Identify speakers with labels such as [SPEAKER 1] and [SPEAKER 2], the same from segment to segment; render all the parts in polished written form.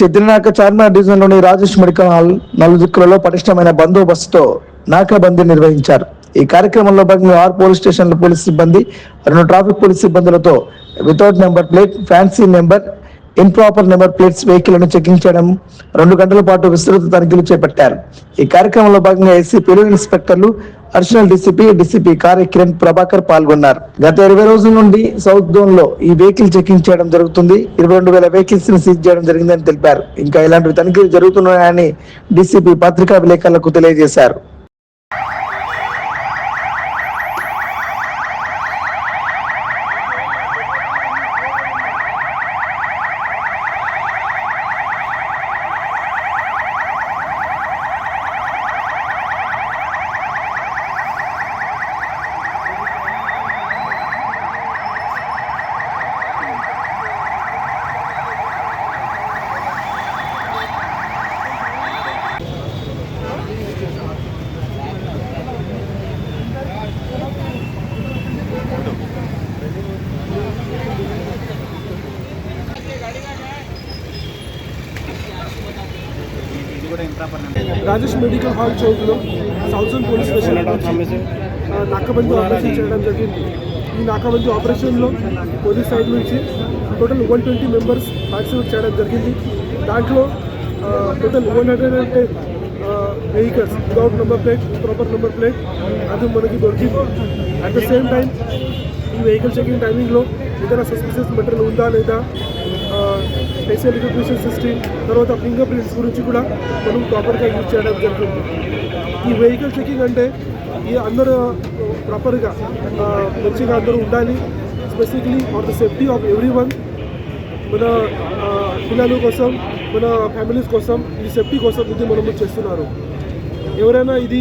[SPEAKER 1] చిత్రనాక చార్మినార్ డివిజన్లోని Rajesh medical hall నలుదిక్కులలో పటిష్టమైన బందోబస్తుతో నాకాబందీ నిర్వహించారు. ఈ కార్యక్రమంలో భాగంగా 6 పోలీస్ స్టేషన్ల పోలీస్ సిబ్బంది, 2 ట్రాఫిక్ పోలీస్ సిబ్బందులతో without number plate, fancy number, improper number plates వెహికల్ను చెకింగ్ చేయడం, 2 గంటల పాటు విస్తృత తనిఖీలు చేపట్టారు. ఈ కార్యక్రమంలో భాగంగా ఎస్సీపీలు, ఇన్స్పెక్టర్లు, అడిషనల్ డీసీపీ కార్య కిరణ్ ప్రభాకర్ పాల్గొన్నారు. గత 20 రోజుల నుండి సౌత్ జోన్ లో ఈ వెహికల్ చెకింగ్ చేయడం జరుగుతుంది. 22,000 వెహికల్స్ ని సీజ్ చేయడం జరిగిందని తెలిపారు. ఇంకా ఇలాంటి తనిఖీలు జరుగుతున్నాయని డీసీపీ పత్రికా విలేకరులకు తెలియజేశారు.
[SPEAKER 2] రాజేష్ మెడికల్ హాల్ చౌక్లో south zone police station nakabandi operation చేయడం జరిగింది. ఈ నాకాబందీ ఆపరేషన్లో పోలీస్ సైడ్ నుంచి టోటల్ 120 మెంబర్స్ పార్టిసిపేట్ చేయడం జరిగింది. దాంట్లో total 110 vehicles without number plate, proper number plate అది మనకి దొరికింది. అట్ ద సేమ్ టైం ఈ వెహికల్ చెకింగ్ టైమింగ్లో ఏదైనా సస్పిషియస్ మెటీరియల్ ఉందా లేదా, ఫేషియల్ రికగ్నిషన్ సిస్టమ్, తర్వాత ఫింగర్ ప్రింట్స్ గురించి కూడా మనం ప్రాపర్గా యూజ్ చేయడం జరుగుతుంది. ఈ వెహికల్ చెకింగ్ అంటే ఈ అందరూ ప్రాపర్గా మంచిగా అందరూ ఉండాలి. Specifically for the safety of every one, మన పిల్లల కోసం, మన ఫ్యామిలీస్ కోసం, ఈ సేఫ్టీ కోసం ఇది మనము చేస్తున్నారు. ఎవరైనా ఇది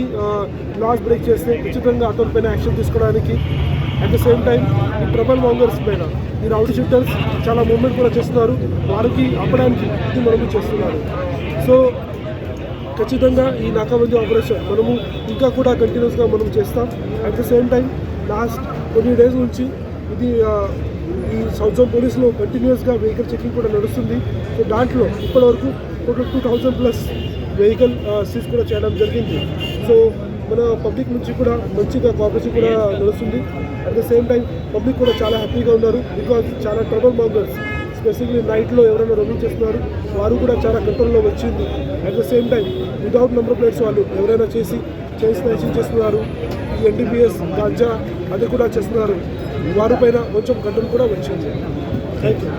[SPEAKER 2] లాస్ బ్రేక్ చేస్తే ఖచ్చితంగా అతని పైన యాక్షన్ తీసుకోవడానికి, అట్ ద సేమ్ టైం ఈ ట్రబుల్ మాంగర్స్ పైన ఈ రౌడీ షీటర్స్ చాలా మూవ్మెంట్ కూడా చేస్తున్నారు, వారికి ఆపడానికి ఇది మనము చేస్తున్నారు. సో ఖచ్చితంగా ఈ నాకాబందీ ఆపరేషన్ మనము ఇంకా కూడా కంటిన్యూస్గా మనం చేస్తాం. At the same time last కొన్ని డేస్ నుంచి ఇది ఈ సౌత్ జోన్ పోలీసులో కంటిన్యూస్గా వెహికల్ చెకింగ్ కూడా నడుస్తుంది. సో దాంట్లో ఇప్పటివరకు టోటల్ 2000+ వెహికల్ సీజ్ కూడా చేయడం జరిగింది. సో మన పబ్లిక్ నుంచి కూడా మంచిగా కోఆపరేషన్ కూడా నడుస్తుంది. At the same time public కూడా చాలా హ్యాపీగా ఉన్నారు. బికాజ్ చాలా ట్రబుల్ మాంగర్స్ స్పెసిఫిక్లీ నైట్లో ఎవరైనా రన్నింగ్ చేస్తున్నారు, వారు కూడా చాలా కంట్రోల్లో వచ్చింది. At the same time without number plates వాళ్ళు ఎవరైనా చేసి స్నాచింగ్ చేస్తున్నారు, ఈ ఎన్డీపీఎస్ గాంజా అది కూడా చేస్తున్నారు, వారి పైన కొంచెం కంట్రోల్ కూడా వచ్చింది. Thank you.